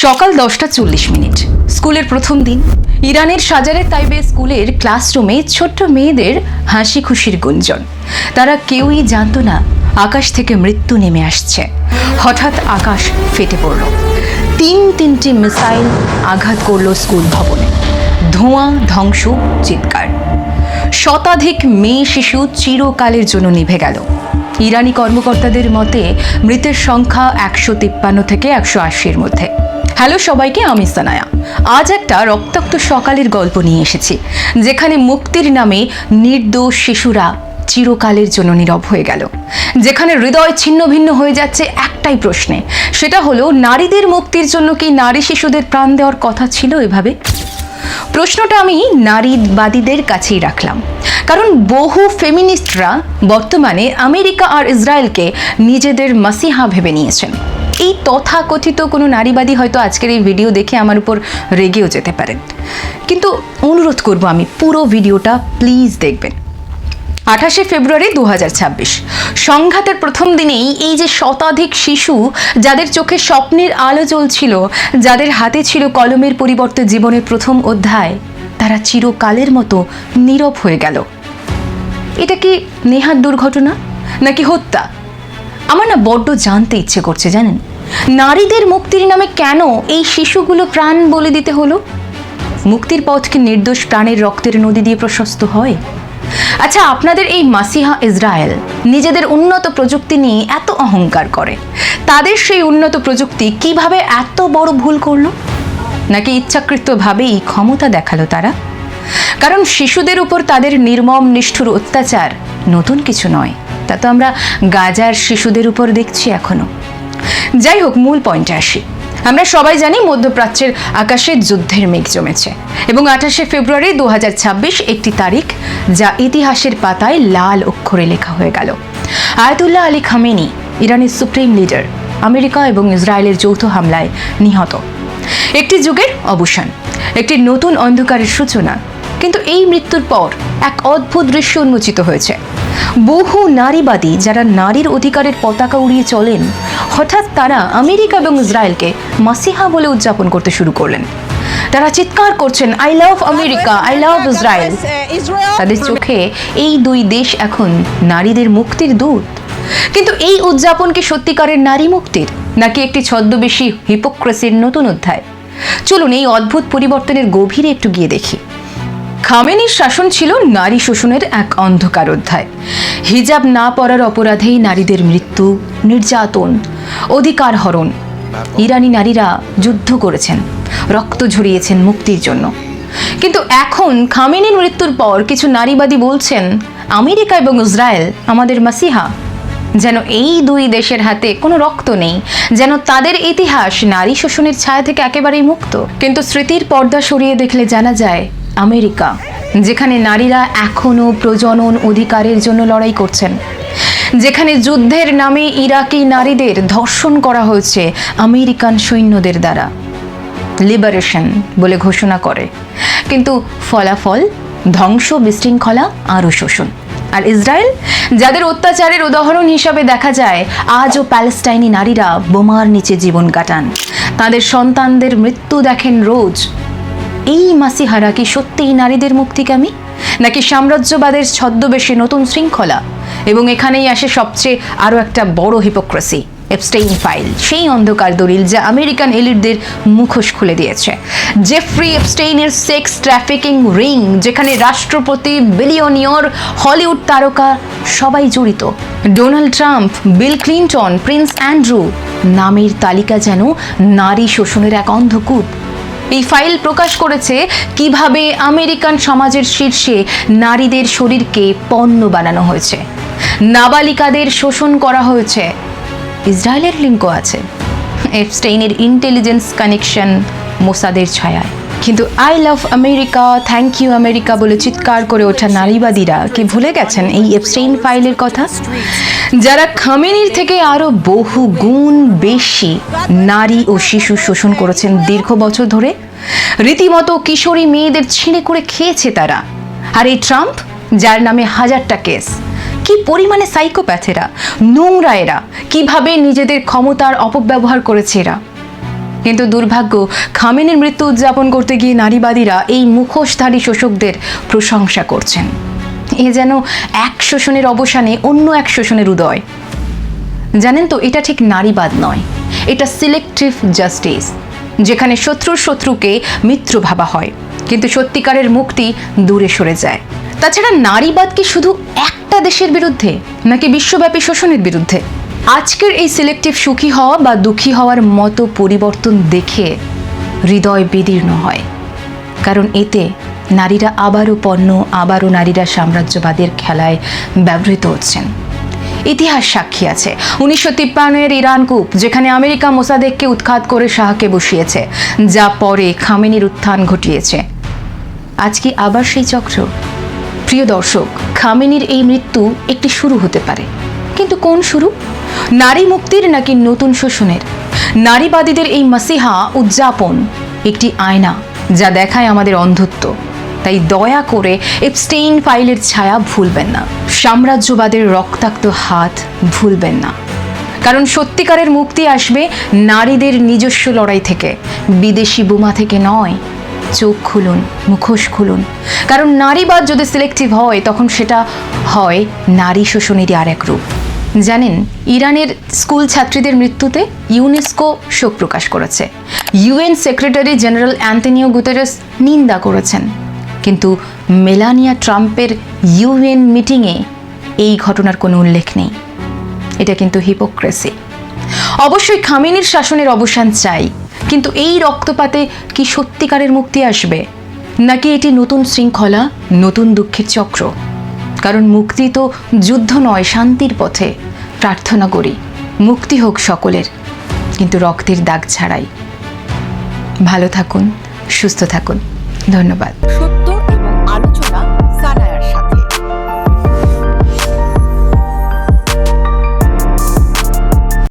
সকাল 10:40 স্কুলের প্রথম দিন। ইরানের শাজারে তাইবে স্কুলের ক্লাসরুমে ছোট্ট মেয়েদের হাসি খুশির গুঞ্জন। তারা কেউই জানতো না আকাশ থেকে মৃত্যু নেমে আসছে। হঠাৎ আকাশ ফেটে পড়ল। তিনটি মিসাইল আঘাত করল স্কুল ভবনে। ধোঁয়া, ধ্বংস, চিৎকার। শতাধিক মেয়ে শিশু চিরকালের জন্য নিভে গেল। ইরানি কর্মকর্তাদের মতে মৃতের সংখ্যা 153 থেকে 180-এর মধ্যে। হ্যালো সবাইকে, আমি সানায়া। আজ একটা রক্তাক্ত সকালের গল্প নিয়ে এসেছি, যেখানে মুক্তির নামে নির্দোষ শিশুরা চিরকালের জন্য নীরব হয়ে গেল। যেখানে হৃদয় ছিন্ন ভিন্ন হয়ে যাচ্ছে একটাই প্রশ্নে, সেটা হলো নারীদের মুক্তির জন্য কি নারী শিশুদের প্রাণ দেওয়ার কথা ছিল এভাবে? প্রশ্নটা আমি নারীবাদীদের কাছেই রাখলাম, কারণ বহু ফেমিনিস্টরা বর্তমানে আমেরিকা আর ইসরায়েলকে নিজেদের মাসিহা ভেবে নিয়েছেন। এই তথাকথিত কোনো নারীবাদী হয়তো আজকের এই ভিডিও দেখে আমার উপর রেগেও যেতে পারেন, কিন্তু অনুরোধ করব আমি পুরো ভিডিওটা প্লিজ দেখবেন। 28শে ফেব্রুয়ারি 2026 সংঘাতের প্রথম দিনেই এই যে শতাধিক শিশু, যাদের চোখে স্বপ্নের আলো জ্বলছিল, যাদের হাতে ছিল কলমের পরিবর্তে জীবনের প্রথম অধ্যায়, তারা চিরকালের মতো নীরব হয়ে গেল। এটা কি নেহাত দুর্ঘটনা নাকি হত্যা? আমার না বড্ড জানতে ইচ্ছে করছে, জানেন, নারীদের মুক্তির নামে কেন এই শিশুগুলো প্রাণ বলি দিতে হলো? মুক্তির পথ কি নির্দোষ প্রাণের রক্তের নদী দিয়ে প্রশস্ত হয়? আচ্ছা, আপনাদের এই মাসিহা ইসরায়েল নিজেদের উন্নত প্রযুক্তি নিয়ে এত অহংকার করে, তাদের সেই উন্নত প্রযুক্তি কিভাবে এত বড় ভুল করলো? নাকি ইচ্ছাকৃতভাবেই ক্ষমতা দেখালো তারা? কারণ শিশুদের উপর তাদের নির্মম নিষ্ঠুর অত্যাচার নতুন কিছু নয়, তা তো আমরা গাজার শিশুদের উপর দেখছি এখনো। যাই হোক, মূল পয়েন্টে আসি। আমরা সবাই জানি মধ্যপ্রাচ্যের আকাশে যুদ্ধের মেঘ জমেছে, এবং 28শে ফেব্রুয়ারি 2026 একটি তারিখ যা ইতিহাসের পাতায় লাল অক্ষরে লেখা হয়ে গেল। আয়াতুল্লাহ আলী খামেনি, ইরানের সুপ্রিম লিডার, আমেরিকা এবং ইসরায়েলের যৌথ হামলায় নিহত। একটি যুগের অবসান, একটি নতুন অন্ধকারের সূচনা। কিন্তু এই মৃত্যুর পর এক অদ্ভুত দৃশ্য উন্মোচিত হয়েছে। বহু নারীবাদী যারা নারীর অধিকারের পতাকা উড়িয়ে চলেন, হঠাৎ তারা আমেরিকা এবং ইসরায়েলকে মাসিহা বলে উদযাপন করতে শুরু করলেন। তারা চিৎকার করছেন, I love America, I love Israel. তাদের চোখে এই দুই দেশ এখন নারীদের মুক্তির দূত। কিন্তু এই উদযাপন কি সত্যিকারের নারী মুক্তির, নাকি একটি ছদ্মবেশী হিপোক্রেসির নতুন অধ্যায়? চলুন এই অদ্ভুত পরিবর্তনের গভীরে একটু গিয়ে দেখি। খামেনির শাসন ছিল নারী শোষণের এক অন্ধকার অধ্যায়। হিজাব না পরার অপরাধেই নারীদের মৃত্যু, নির্যাতন, অধিকার হরণ। ইরানি নারীরা যুদ্ধ করেছেন, রক্ত ঝরিয়েছেন মুক্তির জন্য। কিন্তু এখন খামেনির মৃত্যুর পর কিছু নারীবাদী বলছেন, আমেরিকা এবং ইসরায়েল আমাদের মাসিহা। যেন এই দুই দেশের হাতে কোনো রক্ত নেই, যেন তাদের ইতিহাস নারী শোষণের ছায়া থেকে একেবারেই মুক্ত। কিন্তু স্মৃতির পর্দা সরিয়ে দেখলে জানা যায়, আমেরিকা, যেখানে নারীরা এখনো প্রজনন অধিকারের জন্য লড়াই করছেন, যেখানে যুদ্ধের নামে ইরাকি নারীদের ধর্ষণ করা হয়েছে আমেরিকান সৈন্যদের দ্বারা, লিবারেশন বলে ঘোষণা করে, কিন্তু ফলাফল ধ্বংস, বিশৃঙ্খলা, আরও শোষণ। আর ইসরায়েল, যাদের অত্যাচারের উদাহরণ হিসাবে দেখা যায়, আজও প্যালেস্টাইনি নারীরা বোমার নিচে জীবন কাটান, তাদের সন্তানদের মৃত্যু দেখেন রোজ। এই মাসিহারা কি সত্যিই নারীদের মুক্তিকামী, নাকি সাম্রাজ্যবাদের ছদ্মবেশে নতুন শৃঙ্খলা? এবং এখানেই আসে সবচেয়ে আরও একটা বড় হিপোক্রেসি, এপস্টেইন ফাইল, সেই অন্ধকার দলিল যা আমেরিকান এলিটদের মুখোশ খুলে দিয়েছে। জেফ্রি এপস্টেইনের সেক্স ট্রাফিকিং রিং, যেখানে রাষ্ট্রপতি, বিলিয়নিয়র, হলিউড তারকা সবাই জড়িত। Donald Trump, Bill Clinton, Prince Andrew, নামের তালিকা যেন নারী শোষণের এক অন্ধকূপ। এই ফাইল প্রকাশ করেছে কিভাবে আমেরিকান সমাজের শীর্ষে নারীদের শরীরকে পণ্য বানানো হয়েছে, নাবালিকাদের শোষণ করা হয়েছে। ইসরায়েলের লিঙ্কও আছে, এপস্টেইনের ইন্টেলিজেন্স কানেকশন মোসাদের ছায়ায়। কিন্তু I love America, thank you America বলে চিৎকার করে ওঠা নারীবাদীরা কি ভুলে গেছেন এই এপস্টেইন ফাইলের কথা? যারা খামেনির থেকে আরো বহু গুণ বেশি নারী ও শিশু শোষণ করেছেন দীর্ঘ বছর ধরে, রীতিমতো কিশোরী মেয়েদের ছিঁড়ে করে খেয়েছে তারা। আর এই ট্রাম্প, যার নামে হাজারটা কেস, কি পরিমাণে সাইকোপ্যাথেরা, নোংরা এরা, কিভাবে নিজেদের ক্ষমতার অপব্যবহার করেছে এরা। কিন্তু দুর্ভাগ্য, খামেনির মৃত্যু উদযাপন করতে গিয়ে নারীবাদীরা এই মুখোশধারী শোষকদের প্রশংসা করছেন। এ যেন এক শোষণের অবসানে অন্য এক শোষণের উদয়। জানেন তো, এটা ঠিক নারীবাদ নয়, এটা সিলেক্টিভ জাস্টিস, যেখানে শত্রুর শত্রুকে মিত্র ভাবা হয় কিন্তু সত্যিকারের মুক্তি দূরে সরে যায়। তাছাড়া নারীবাদ কি শুধু একটা দেশের বিরুদ্ধে, নাকি বিশ্বব্যাপী শোষণের বিরুদ্ধে? আজকের এই সিলেক্টিভ সুখী হওয়া বা দুঃখী হওয়ার মতো পরিবর্তন দেখে হৃদয় বিদীর্ণ হয়, কারণ এতে নারীরা আবারও পণ্য, আবারও নারীরা সাম্রাজ্যবাদের খেলায় ব্যবহৃত হচ্ছেন। ইতিহাস সাক্ষী আছে 1953-এর ইরান কূপ, যেখানে আমেরিকা মোসাদেককে উৎখাত করে শাহকে বসিয়েছে, যা পরে খামেনির উত্থান ঘটিয়েছে। আজ কি আবার সেই চক্র? প্রিয় দর্শক, খামেনির এই মৃত্যু একটি শুরু হতে পারে, কিন্তু কোন শুরু? নারী মুক্তির নাকি নতুন শোষণের? নারীবাদীদের এই মাসিহা উদযাপন একটি আয়না যা দেখায় আমাদের অন্ধত্ব। তাই দয়া করে এপস্টেইন ফাইলের ছায়া ভুলবেন না, সাম্রাজ্যবাদের রক্তাক্ত হাত ভুলবেন না, কারণ সত্যিকারের মুক্তি আসবে নারীদের নিজস্ব লড়াই থেকে, বিদেশি বোমা থেকে নয়। চোখ খুলুন, মুখোশ খুলুন, কারণ নারীবাদ যদি সিলেক্টিভ হয় তখন সেটা হয় নারী শোষণেরই আর এক রূপ। জানেন, ইরানের স্কুল ছাত্রীদের মৃত্যুতে ইউনেস্কো শোক প্রকাশ করেছে, UN secretary general Antonio Guterres নিন্দা করেছেন, কিন্তু মেলানিয়া ট্রাম্পের ইউএন মিটিংয়ে এই ঘটনার কোনো উল্লেখ নেই। এটা কিন্তু হিপোক্রেসি। অবশ্যই খামেনির শাসনের অবসান চাই, কিন্তু এই রক্তপাতে কি সত্যিকারের মুক্তি আসবে, নাকি এটি নতুন শৃঙ্খলা, নতুন দুঃখের চক্র? কারণ মুক্তি তো যুদ্ধ নয়, শান্তির পথে। প্রার্থনা করি মুক্তি হোক সকলের, কিন্তু রক্তের দাগ ছাড়াই। ভালো থাকুন, সুস্থ থাকুন, ধন্যবাদ। সত্য এবং আলোচনা